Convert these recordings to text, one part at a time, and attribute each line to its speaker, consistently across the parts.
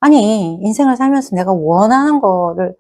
Speaker 1: 아니, 인생을 살면서 내가 원하는 거를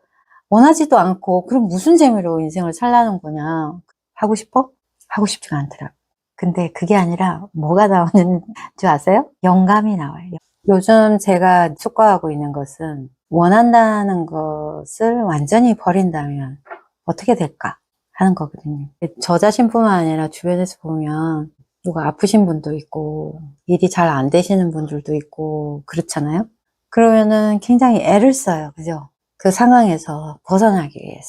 Speaker 1: 원하지도 않고, 그럼 무슨 재미로 인생을 살라는 거냐. 하고 싶어? 하고 싶지가 않더라고. 근데 그게 아니라 뭐가 나오는 줄 아세요? 영감이 나와요. 요즘 제가 촉구하고 있는 것은 원한다는 것을 완전히 버린다면 어떻게 될까 하는 거거든요. 저 자신뿐만 아니라 주변에서 보면 누가 아프신 분도 있고 일이 잘 안 되시는 분들도 있고 그렇잖아요. 그러면은 굉장히 애를 써요. 그죠? 그 상황에서 벗어나기 위해서.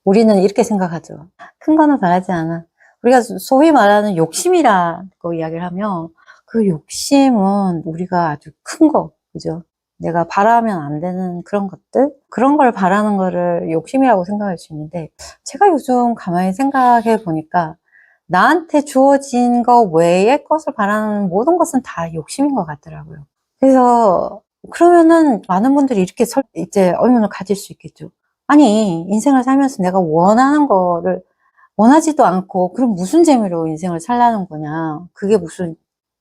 Speaker 1: 우리는 이렇게 생각하죠. 큰 거는 바라지 않아. 우리가 소위 말하는 욕심이라고 이야기를 하면 그 욕심은 우리가 아주 큰 거, 그죠? 내가 바라면 안 되는 그런 것들? 그런 걸 바라는 거를 욕심이라고 생각할 수 있는데 제가 요즘 가만히 생각해 보니까 나한테 주어진 거 외의 것을 바라는 모든 것은 다 욕심인 것 같더라고요. 그래서 그러면은 많은 분들이 이렇게 이제 의문을 가질 수 있겠죠. 아니, 인생을 살면서 내가 원하는 거를 원하지도 않고 그럼 무슨 재미로 인생을 살라는 거냐. 그게 무슨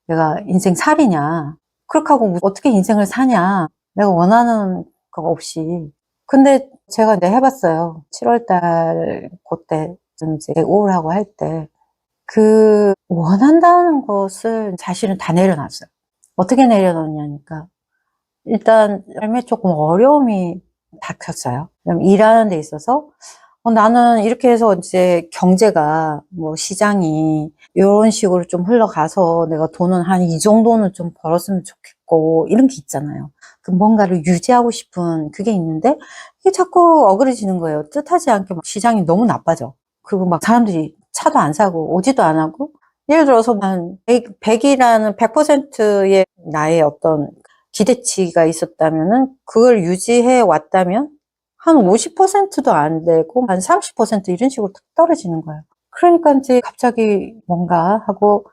Speaker 1: 내가 인생 살이냐. 그렇게 하고 어떻게 인생을 사냐. 내가 원하는 거 없이. 근데 제가 이제 해봤어요. 7월 달 그때 좀 이제 우울하고 할 때 그 원한다는 것을 사실은 다 내려놨어요. 어떻게 내려놓냐니까 일단 삶에 조금 어려움이 닥쳤어요. 일하는 데 있어서 나는 이렇게 해서 이제 경제가 뭐 시장이 이런 식으로 좀 흘러가서 내가 돈은 한 이 정도는 좀 벌었으면 좋겠고 이런 게 있잖아요. 그 뭔가를 유지하고 싶은 그게 있는데 이게 자꾸 어그러지는 거예요. 뜻하지 않게 막 시장이 너무 나빠져. 그리고 막 사람들이 차도 안 사고 오지도 안 하고 예를 들어서 한 100이라는 100%의 나의 어떤 기대치가 있었다면은 그걸 유지해 왔다면 한 50%도 안 되고 한 30% 이런 식으로 탁 떨어지는 거예요. 그러니까 이제 갑자기 뭔가 하고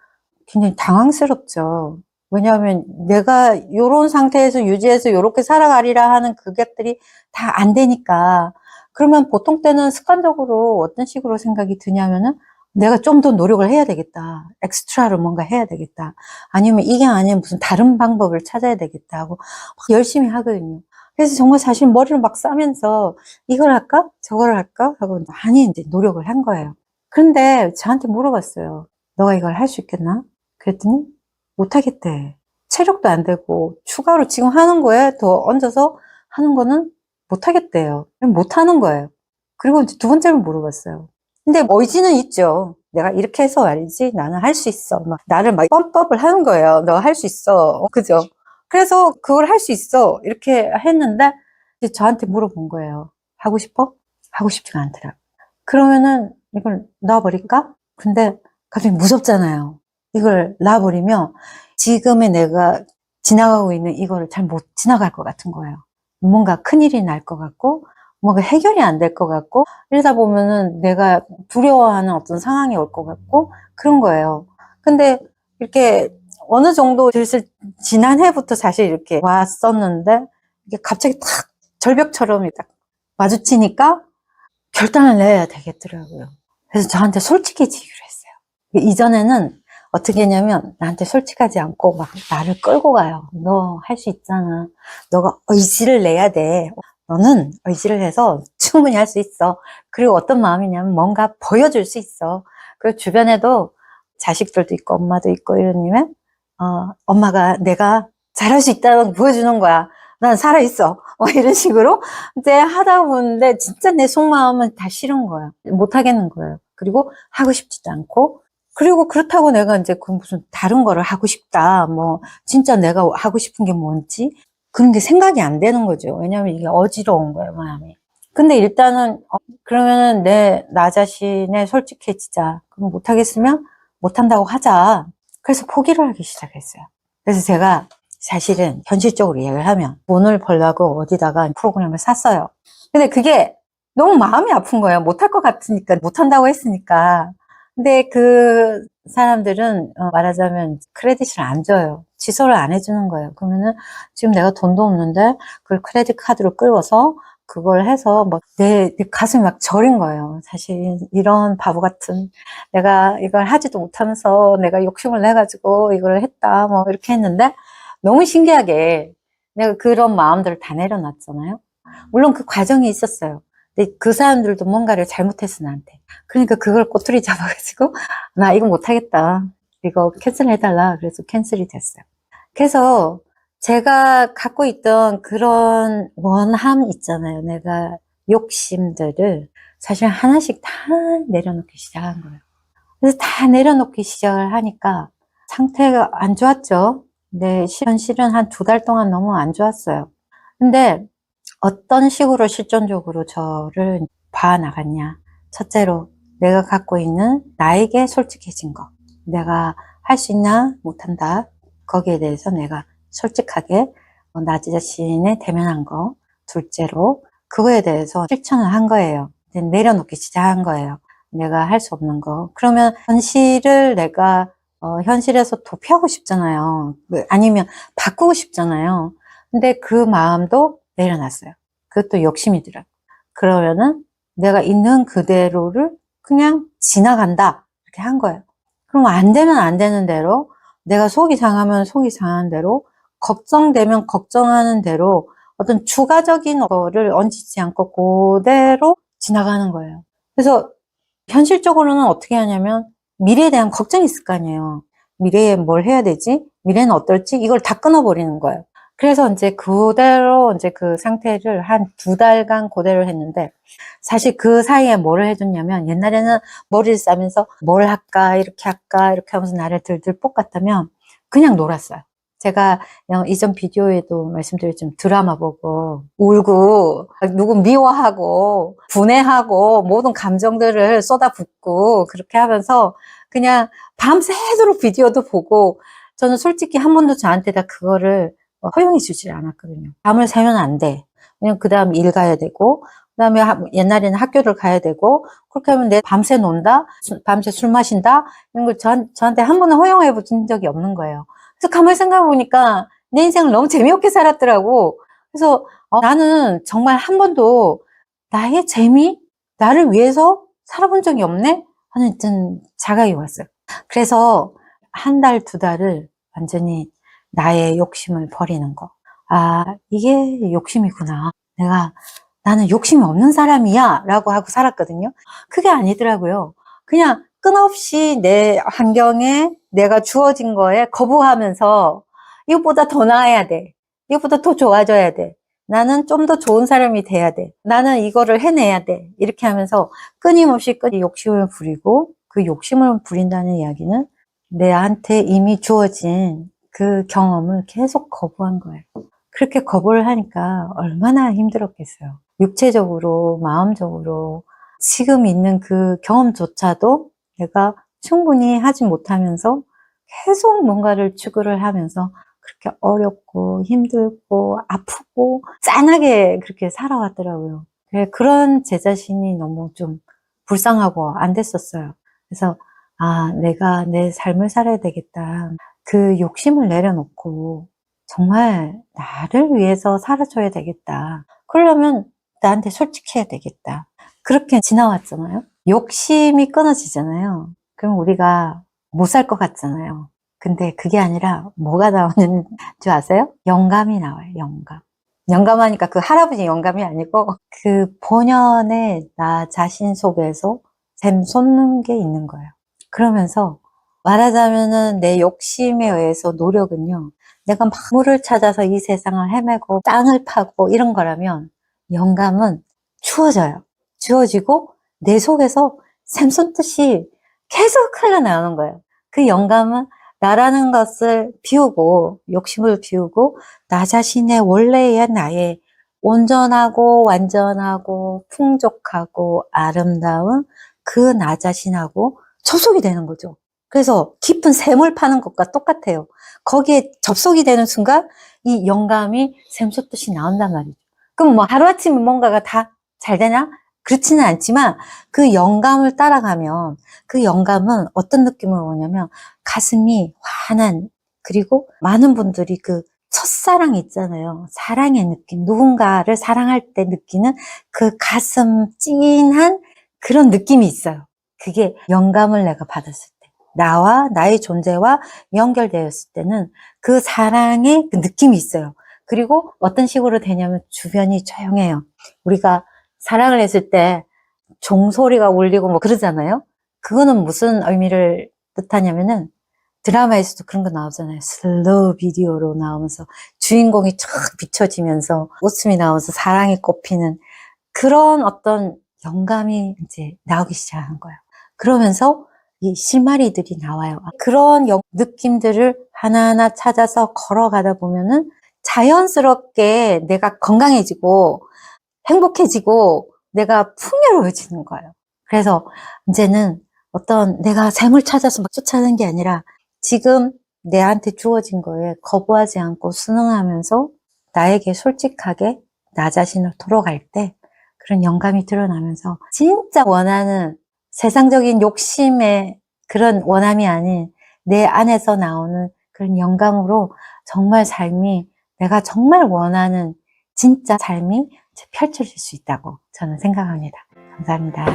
Speaker 1: 굉장히 당황스럽죠. 왜냐하면 내가 이런 상태에서 유지해서 이렇게 살아가리라 하는 그것들이 다 안 되니까. 그러면 보통 때는 습관적으로 어떤 식으로 생각이 드냐면은 내가 좀 더 노력을 해야 되겠다. 엑스트라로 뭔가 해야 되겠다. 아니면 이게 아니면 무슨 다른 방법을 찾아야 되겠다 하고 막 열심히 하거든요. 그래서 정말 사실 머리를 막 싸면서 이걸 할까? 저걸 할까? 하고 많이 이제 노력을 한 거예요. 그런데 저한테 물어봤어요. 너가 이걸 할 수 있겠나? 그랬더니 못하겠대. 체력도 안 되고 추가로 지금 하는 거에 더 얹어서 하는 거는 못하겠대요. 못하는 거예요. 그리고 이제 두 번째로 물어봤어요. 근데 의지는 있죠. 내가 이렇게 해서 말이지 나는 할 수 있어. 막 나를 막 펌프업을 하는 거예요. 너 할 수 있어. 그죠? 그래서 그걸 할 수 있어. 이렇게 했는데 이제 저한테 물어본 거예요. 하고 싶어? 하고 싶지가 않더라고. 그러면은 이걸 놔버릴까? 근데 갑자기 무섭잖아요. 이걸 놔버리면 지금의 내가 지나가고 있는 이거를 잘 못 지나갈 것 같은 거예요. 뭔가 큰일이 날 것 같고 뭔가 해결이 안 될 것 같고 이러다 보면은 내가 두려워하는 어떤 상황이 올 것 같고 그런 거예요. 근데 이렇게 어느 정도 슬슬 지난해부터 사실 이렇게 왔었는데 이게 갑자기 탁 절벽처럼 딱 마주치니까 결단을 내야 되겠더라고요. 그래서 저한테 솔직해지기로 했어요. 이전에는 어떻게 했냐면 나한테 솔직하지 않고 막 나를 끌고 가요. 너 할 수 있잖아. 너가 의지를 내야 돼. 너는 의지를 해서 충분히 할 수 있어. 그리고 어떤 마음이냐면 뭔가 보여줄 수 있어. 그리고 주변에도 자식들도 있고 엄마도 있고 이러면 엄마가 내가 잘할 수 있다는 걸 보여주는 거야. 난 살아있어. 이런 식으로 이제 하다 보는데 진짜 내 속마음은 다 싫은 거야. 못 하겠는 거예요. 그리고 하고 싶지도 않고 그리고 그렇다고 내가 이제 그 무슨 다른 거를 하고 싶다. 뭐 진짜 내가 하고 싶은 게 뭔지 그런 게 생각이 안 되는 거죠. 왜냐하면 이게 어지러운 거예요, 마음이. 근데 일단은 그러면은 나 자신에 솔직해지자. 그럼 못 하겠으면 못 한다고 하자. 그래서 포기를 하기 시작했어요. 그래서 제가 사실은 현실적으로 이야기를 하면 돈을 벌려고 어디다가 프로그램을 샀어요. 근데 그게 너무 마음이 아픈 거예요. 못할 것 같으니까, 못한다고 했으니까. 근데 그 사람들은 말하자면 크레딧을 안 줘요. 취소를 안 해주는 거예요. 그러면은 지금 내가 돈도 없는데 그걸 크레딧 카드로 끌어서 그걸 해서 뭐 내 가슴이 막 저린 거예요. 사실 이런 바보 같은 내가 이걸 하지도 못하면서 내가 욕심을 내가지고 이걸 했다 뭐 이렇게 했는데 너무 신기하게 내가 그런 마음들을 다 내려놨잖아요. 물론 그 과정이 있었어요. 근데 그 사람들도 뭔가를 잘못했어, 나한테. 그러니까 그걸 꼬투리 잡아가지고, 나 이거 못하겠다. 이거 캔슬해달라. 그래서 캔슬이 됐어요. 그래서 제가 갖고 있던 그런 원함 있잖아요. 내가 욕심들을 사실 하나씩 다 내려놓기 시작한 거예요. 그래서 다 내려놓기 시작을 하니까 상태가 안 좋았죠. 근데 현실은 한 2달 동안 너무 안 좋았어요. 근데 어떤 식으로 실존적으로 저를 봐나갔냐. 첫째로 내가 갖고 있는 나에게 솔직해진 거. 내가 할 수 있나 못한다. 거기에 대해서 내가 솔직하게 나 자신에 대면한 거. 둘째로 그거에 대해서 실천을 한 거예요. 내려놓기 시작한 거예요. 내가 할 수 없는 거. 그러면 현실을 내가 현실에서 도피하고 싶잖아요. 아니면 바꾸고 싶잖아요. 근데 그 마음도 내려놨어요. 그것도 욕심이 들어요. 그러면은 내가 있는 그대로를 그냥 지나간다. 이렇게 한 거예요. 그럼 안 되면 안 되는 대로, 내가 속이 상하면 속이 상한 대로, 걱정되면 걱정하는 대로 어떤 추가적인 거를 얹지 않고 그대로 지나가는 거예요. 그래서 현실적으로는 어떻게 하냐면 미래에 대한 걱정이 있을 거 아니에요. 미래에 뭘 해야 되지? 미래는 어떨지? 이걸 다 끊어버리는 거예요. 그래서 이제 그대로 이제 그 상태를 한 2달간 그대로 했는데, 사실 그 사이에 뭐를 해줬냐면, 옛날에는 머리를 싸면서 뭘 할까, 이렇게 할까, 이렇게 하면서 나를 들들 볶았다면 그냥 놀았어요. 제가 이전 비디오에도 말씀드렸지만 드라마 보고 울고 누구 미워하고 분해하고 모든 감정들을 쏟아붓고 그렇게 하면서 그냥 밤새도록 비디오도 보고, 저는 솔직히 한 번도 저한테 다 그거를 허용해 주질 않았거든요. 밤을 새면 안 돼. 왜냐면 그 다음 일 가야 되고, 그 다음에 옛날에는 학교를 가야 되고, 그렇게 하면 내 밤새 논다? 밤새 술 마신다? 이런 걸 저한테 한 번은 허용해 본 적이 없는 거예요. 그래서 가만히 생각해 보니까 내 인생을 너무 재미없게 살았더라고. 그래서 나는 정말 한 번도 나의 재미? 나를 위해서 살아본 적이 없네? 하는 좀 자각이 왔어요. 그래서 1달, 2달을 완전히 나의 욕심을 버리는 거. 아, 이게 욕심이구나. 나는 욕심이 없는 사람이야. 라고 하고 살았거든요. 그게 아니더라고요. 그냥 끊없이 내 환경에 내가 주어진 거에 거부하면서 이것보다 더 나아야 돼. 이것보다 더 좋아져야 돼. 나는 좀 더 좋은 사람이 돼야 돼. 나는 이거를 해내야 돼. 이렇게 하면서 끊임없이 욕심을 부리고, 그 욕심을 부린다는 이야기는 내한테 이미 주어진 그 경험을 계속 거부한 거예요. 그렇게 거부를 하니까 얼마나 힘들었겠어요. 육체적으로, 마음적으로 지금 있는 그 경험조차도 내가 충분히 하지 못하면서 계속 뭔가를 추구를 하면서 그렇게 어렵고 힘들고 아프고 짠하게 그렇게 살아왔더라고요. 그런 제 자신이 너무 좀 불쌍하고 안 됐었어요. 그래서 내가 내 삶을 살아야 되겠다. 그 욕심을 내려놓고 정말 나를 위해서 살아줘야 되겠다. 그러려면 나한테 솔직해야 되겠다. 그렇게 지나왔잖아요. 욕심이 끊어지잖아요. 그럼 우리가 못 살 것 같잖아요. 근데 그게 아니라 뭐가 나오는 줄 아세요? 영감이 나와요. 영감하니까 그 할아버지 영감이 아니고 그 본연의 나 자신 속에서 샘솟는 게 있는 거예요. 그러면서 말하자면은 내 욕심에 의해서 노력은요, 내가 막 물을 찾아서 이 세상을 헤매고 땅을 파고 이런 거라면 영감은 주어지고 내 속에서 샘솟듯이 계속 흘러나오는 거예요. 그 영감은 나라는 것을 비우고, 욕심을 비우고, 나 자신의 원래의 나의 온전하고 완전하고 풍족하고 아름다운 그 나 자신하고 접속이 되는 거죠. 그래서 깊은 샘을 파는 것과 똑같아요. 거기에 접속이 되는 순간 이 영감이 샘솟듯이 나온단 말이죠. 그럼 뭐 하루아침에 뭔가가 다 잘 되냐? 그렇지는 않지만 그 영감을 따라가면 그 영감은 어떤 느낌을 오냐면 가슴이 환한, 그리고 많은 분들이 그 첫사랑 있잖아요. 사랑의 느낌, 누군가를 사랑할 때 느끼는 그 가슴 찐한 그런 느낌이 있어요. 그게 영감을 내가 받았을 때, 나와 나의 존재와 연결되었을 때는 그 사랑의 그 느낌이 있어요. 그리고 어떤 식으로 되냐면 주변이 조용해요. 우리가 사랑을 했을 때 종소리가 울리고 뭐 그러잖아요. 그거는 무슨 의미를 뜻하냐면은 드라마에서도 그런 거 나오잖아요. 슬로우 비디오로 나오면서 주인공이 쫙 비춰지면서 웃음이 나오면서 사랑이 꽃피는 그런 어떤 영감이 이제 나오기 시작한 거예요. 그러면서 이 실마리들이 나와요. 그런 느낌들을 하나하나 찾아서 걸어가다 보면은 자연스럽게 내가 건강해지고 행복해지고 내가 풍요로워지는 거예요. 그래서 이제는 어떤 내가 샘을 찾아서 막 쫓아가는 게 아니라 지금 내한테 주어진 거에 거부하지 않고 순응하면서 나에게 솔직하게 나 자신을 돌아갈 때 그런 영감이 드러나면서 진짜 원하는 세상적인 욕심의 그런 원함이 아닌 내 안에서 나오는 그런 영감으로 정말 삶이 내가 정말 원하는 진짜 삶이 펼쳐질 수 있다고 저는 생각합니다. 감사합니다.